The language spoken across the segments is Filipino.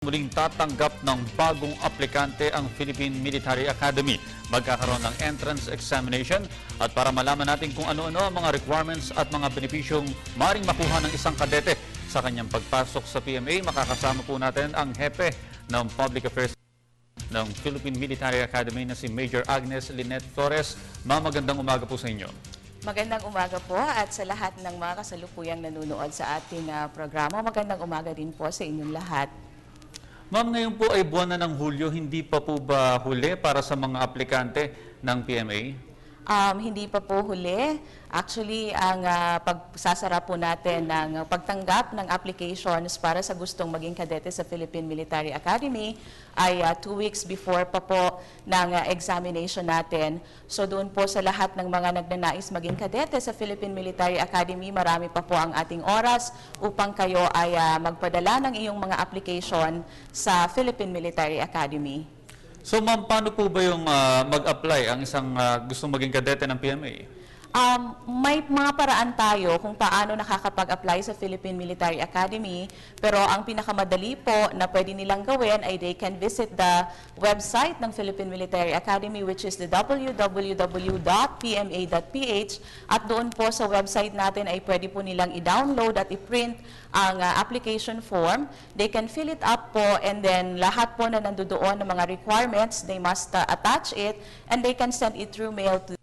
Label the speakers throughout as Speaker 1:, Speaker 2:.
Speaker 1: Muling tatanggap ng bagong aplikante ang Philippine Military Academy. Magkakaroon ng entrance examination at para malaman natin kung ano-ano ang mga requirements at mga benepisyong maaaring makuha ng isang kadete sa kanyang pagpasok sa PMA, makakasama po natin ang hepe ng Public Affairs ng Philippine Military Academy na si Major Agnes Lynette Flores. Magandang umaga po sa inyo.
Speaker 2: Magandang umaga po at sa lahat ng mga kasalukuyang nanonood sa ating programa. Magandang umaga din po sa inyong lahat.
Speaker 1: Ma'am, ngayon po ay buwan na ng Hulyo, hindi pa po ba huli para sa mga aplikante ng PMA?
Speaker 2: Hindi pa po huli. Actually, ang pagsasara po natin ng pagtanggap ng applications para sa gustong maging kadete sa Philippine Military Academy ay 2 weeks before pa po ng examination natin. So doon po sa lahat ng mga nagnanais maging kadete sa Philippine Military Academy, marami pa po ang ating oras upang kayo ay magpadala ng iyong mga application sa Philippine Military Academy.
Speaker 1: So ma'am, paano po ba yung mag-apply ang isang gustong maging kadete ng PMA?
Speaker 2: May mga paraan tayo kung paano nakakapag-apply sa Philippine Military Academy, pero ang pinakamadali po na pwede nilang gawin ay they can visit the website ng Philippine Military Academy, which is the www.pma.ph, at doon po sa website natin ay pwede po nilang i-download at i-print ang application form. They can fill it up po, and then lahat po na nandoon ng mga requirements, they must attach it, and they can send it through mail to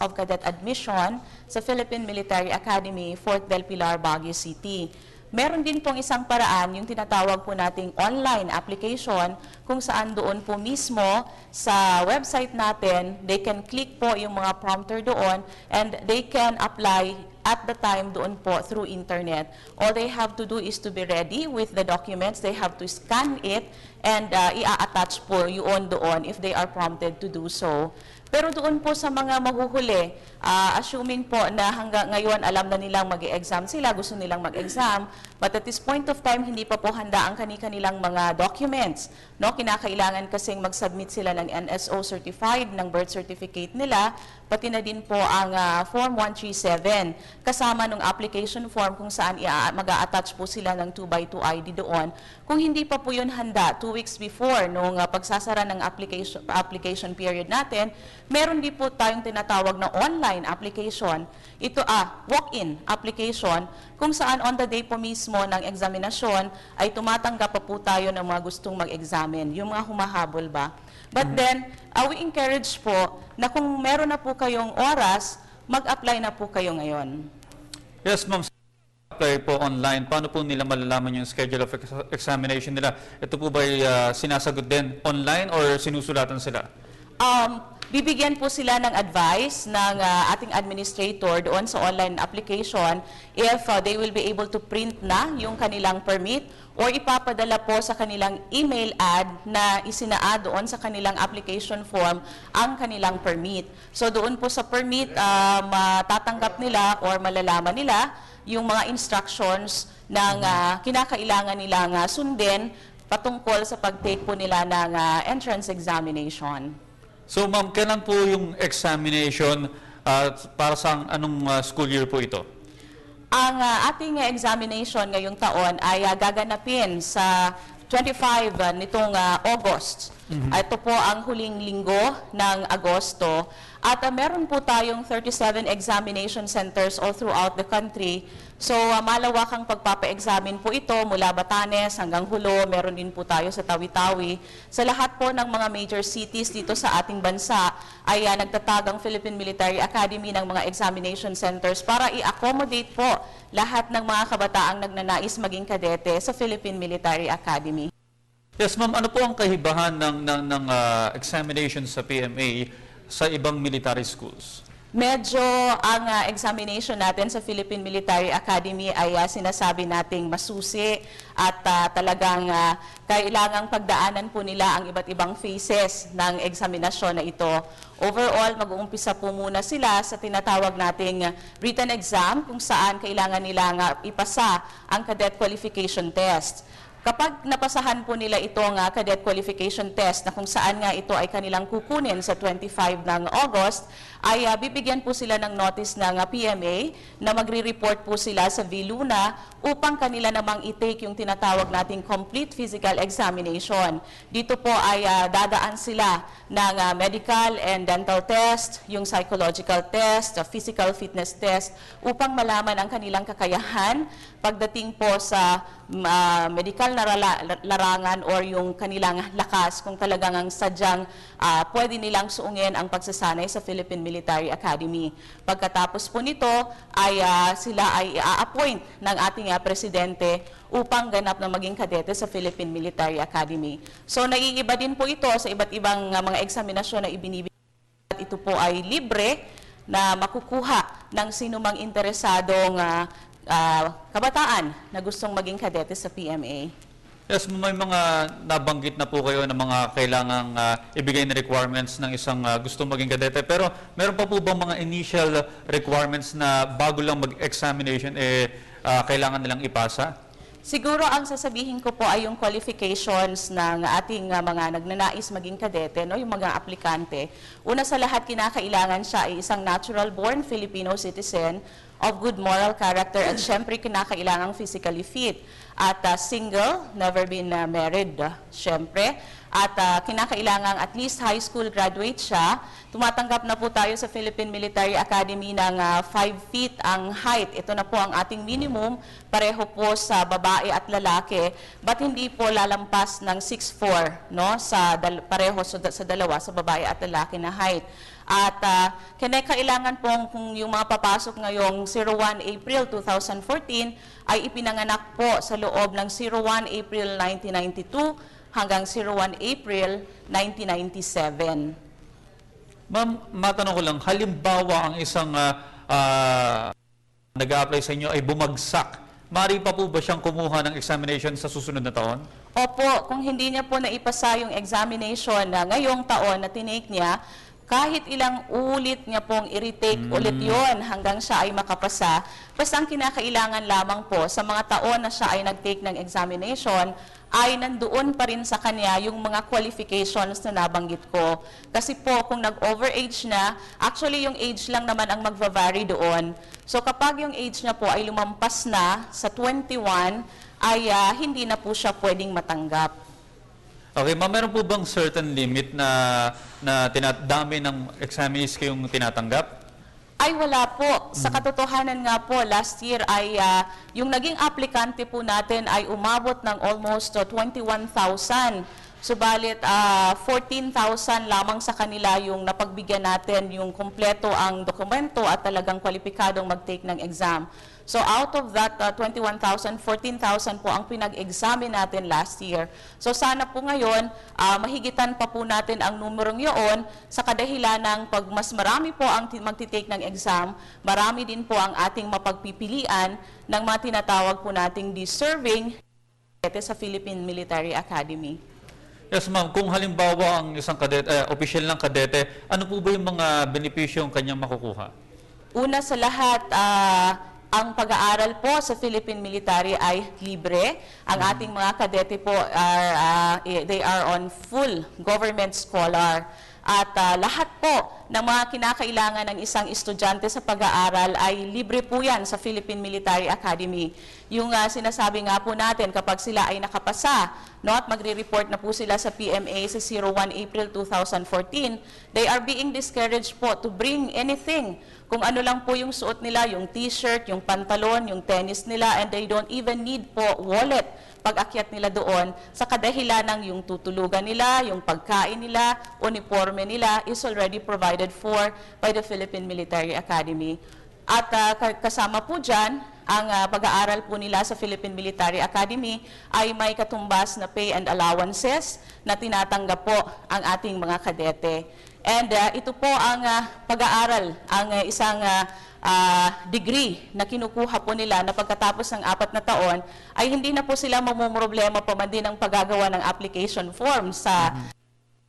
Speaker 2: of Cadet Admission sa Philippine Military Academy, Fort Del Pilar, Baguio City. Meron din pong isang paraan, yung tinatawag po nating online application, kung saan doon po mismo sa website natin, they can click po yung mga prompter doon and they can apply at the time doon po through internet. All they have to do is to be ready with the documents. They have to scan it and i-attach po yun doon if they are prompted to do so. Pero doon po sa mga mahuhuli, assuming po na hanggang ngayon alam na nilang mag-exam sila, gusto nilang mag-exam, but at this point of time, hindi pa po handa ang kanilang mga documents. No? Kinakailangan kasing mag-submit sila ng NSO certified, ng birth certificate nila, pati na din po ang Form 137, kasama ng application form kung saan mag-a-attach po sila ng 2x2 ID doon. Kung hindi pa po yun handa, 2 weeks before nung pagsasara ng application period natin, meron din po tayong tinatawag na online application. Ito walk-in application kung saan on the day po mismo ng examinasyon ay tumatanggap pa po tayo ng mga gustong mag-examine, yung mga humahabol ba. But then, we encourage po na kung meron na po kayong oras, mag-apply na po kayo ngayon.
Speaker 1: Yes, ma'am. Apply po online, paano po nila malalaman yung schedule of examination nila? Ito po ba sinasagot din online or sinusulatan sila?
Speaker 2: Bibigyan po sila ng advice ng ating administrator doon sa online application if they will be able to print na yung kanilang permit or ipapadala po sa kanilang email ad na isinaa doon sa kanilang application form ang kanilang permit. So doon po sa permit, matatanggap nila or malalaman nila yung mga instructions ng kinakailangan nilang sundin patungkol sa pag-take po nila ng entrance examination.
Speaker 1: So ma'am, kailan po yung examination para sa anong school year po ito?
Speaker 2: Ang ating examination ngayong taon ay gaganapin sa 25 nitong August. Ito po ang huling linggo ng Agosto. At meron po tayong 37 examination centers all throughout the country. So malawakang pagpapa-examine po ito mula Batanes hanggang Hulo. Meron din po tayo sa Tawi-Tawi. Sa lahat po ng mga major cities dito sa ating bansa ay nagtatagang Philippine Military Academy ng mga examination centers para i-accommodate po lahat ng mga kabataang nagnanais maging kadete sa Philippine Military Academy.
Speaker 1: Yes, ma'am. Ano po ang kahibahan ng examination sa PMA sa ibang military schools?
Speaker 2: Medyo ang examination natin sa Philippine Military Academy ay sinasabi nating masusi at talagang kailangang pagdaanan po nila ang iba't ibang phases ng examinasyon na ito. Overall, mag-uumpisa po muna sila sa tinatawag nating written exam kung saan kailangan nilang ipasa ang cadet qualification test. Kapag napasahan po nila itong cadet qualification test na kung saan nga ito ay kanilang kukunin sa 25 ng August, ay bibigyan po sila ng notice ng PMA na magre-report po sila sa VLUNA upang kanila namang i-take yung tinatawag nating complete physical examination. Dito po ay dadaan sila ng medical and dental test, yung psychological test, physical fitness test, upang malaman ang kanilang kakayahan pagdating po sa medical na larangan or yung kanilang lakas kung talagang ang sadyang pwede nilang suungin ang pagsasanay sa Philippine Military Academy. Pagkatapos po nito ay sila ay i-appoint ng ating presidente upang ganap na maging kadete sa Philippine Military Academy. So naiiba din po ito sa iba't ibang mga eksaminasyon na ibinibigay. Ito po ay libre na makukuha ng sinumang interesadong kabataan na gustong maging kadete sa PMA.
Speaker 1: Yes, may mga nabanggit na po kayo ng mga kailangang ibigay na requirements ng isang gustong maging kadete. Pero meron pa po bang mga initial requirements na bago lang mag-examination kailangan nilang ipasa?
Speaker 2: Siguro ang sasabihin ko po ay yung qualifications ng ating mga nagnanais maging kadete, no, yung mga aplikante. Una sa lahat, kinakailangan siya ay isang natural-born Filipino citizen of good moral character at syempre kinakailangang physically fit. At single, never been married, syempre. At kinakailangang at least high school graduate siya. Tumatanggap na po tayo sa Philippine Military Academy ng 5 feet ang height. Ito na po ang ating minimum, pareho po sa babae at lalaki. But hindi po lalampas ng 6'4", no? Pareho sa dalawa, sa babae at lalaki na height. At kinakailangan pong kung yung mga papasok ngayong 01 April 2014 ay ipinanganak po sa loob ng 01 April 1992 hanggang 01 April 1997.
Speaker 1: Ma'am, matanong ko lang, halimbawa ang isang nag-a-apply sa inyo ay bumagsak, maaari pa po ba siyang kumuha ng examination sa susunod na taon?
Speaker 2: Opo, kung hindi niya po naipasa yung examination na ngayong taon na tinake niya, kahit ilang ulit niya pong i-retake ulit yon hanggang siya ay makapasa. Basta ang kinakailangan lamang po sa mga taon na siya ay nag-take ng examination ay nandoon pa rin sa kanya yung mga qualifications na nabanggit ko. Kasi po kung nag-overage na, actually yung age lang naman ang magva-vary doon. So kapag yung age niya po ay lumampas na sa 21, ay hindi na po siya pwedeng matanggap.
Speaker 1: Okay, ma'am, meron po bang certain limit na dami ng examinees kayong tinatanggap?
Speaker 2: Ay wala po. Sa katotohanan nga po, last year ay yung naging aplikante po natin ay umabot ng almost 21,000. Subalit 14,000 lamang sa kanila yung napagbigyan natin yung kumpleto ang dokumento at talagang kwalipikadong mag-take ng exam. So out of that 21,000, 14,000 po ang pinag-examine natin last year. So sana po ngayon, mahigitan pa po natin ang numerong yun sa kadahilan ng pag mas marami po ang magtitake ng exam, marami din po ang ating mapagpipilian ng mga tinatawag po nating deserving sa Philippine Military Academy.
Speaker 1: Yes, ma'am. Kung halimbawa ang isang kadete, official ng kadete, ano po ba yung mga benepisyong kanyang makukuha?
Speaker 2: Una sa lahat, ang pag-aaral po sa Philippine Military ay libre. Ang ating mga kadete po, they are on full government scholar. At lahat po ng mga kinakailangan ng isang estudyante sa pag-aaral ay libre po yan sa Philippine Military Academy. Yung sinasabi nga po natin kapag sila ay nakapasa, no, at magre-report na po sila sa PMA sa 01 April 2014, they are being discouraged po to bring anything. Kung ano lang po yung suot nila, yung t-shirt, yung pantalon, yung tennis nila, and they don't even need po wallet pag-akyat nila doon sa kadahilan ng yung tutulugan nila, yung pagkain nila, uniforme nila is already provided for by the Philippine Military Academy. At kasama po dyan, ang pag-aaral po nila sa Philippine Military Academy ay may katumbas na pay and allowances na tinatanggap po ang ating mga kadete. And ito po ang pag-aaral, ang isang degree na kinukuha po nila na pagkatapos ng 4 na taon ay hindi na po sila mamumroblema pa man din ang paggagawa ng application form sa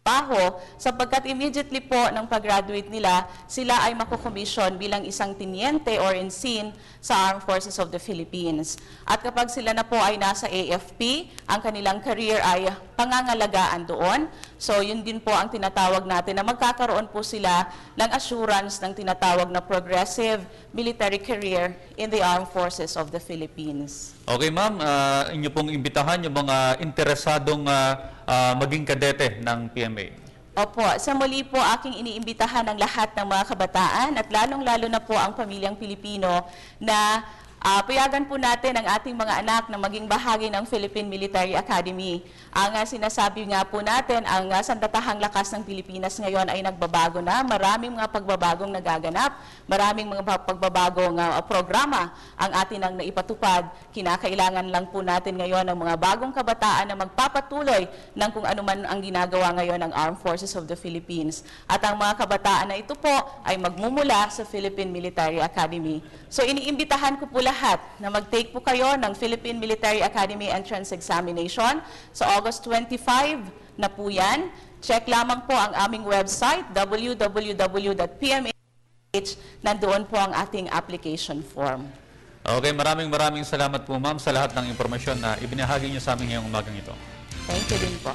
Speaker 2: trabaho sapagkat immediately po ng pag-graduate nila, sila ay makukomisyon bilang isang tiniente or ensign sa Armed Forces of the Philippines. At kapag sila na po ay nasa AFP, ang kanilang career ay pangangalagaan doon. So yun din po ang tinatawag natin na magkakaroon po sila ng assurance ng tinatawag na progressive military career in the Armed Forces of the Philippines.
Speaker 1: Okay, ma'am, inyo pong imbitahan yung mga interesadong maging kadete ng PMA.
Speaker 2: Opo, sa muli po aking iniimbitahan ang lahat ng mga kabataan at lalong-lalo na po ang pamilyang Pilipino na payagan po natin ang ating mga anak na maging bahagi ng Philippine Military Academy. Ang sinasabi nga po natin, ang sandatahang lakas ng Pilipinas ngayon ay nagbabago na. Maraming mga pagbabagong nagaganap, maraming mga pagbabagong programa ang atin ang naipatupad. Kinakailangan lang po natin ngayon ng mga bagong kabataan na magpapatuloy ng kung ano man ang ginagawa ngayon ng Armed Forces of the Philippines. At ang mga kabataan na ito po ay magmumula sa Philippine Military Academy. So iniimbitahan ko po lahat na mag-take po kayo ng Philippine Military Academy Entrance Examination sa August 25 na po yan. Check lamang po ang aming website, www.pma.ph. Nandoon po ang ating application form.
Speaker 1: Okay, maraming salamat po, ma'am, sa lahat ng impormasyon na ibinahagi niyo sa amin ngayong umagang ito.
Speaker 2: Thank you din po.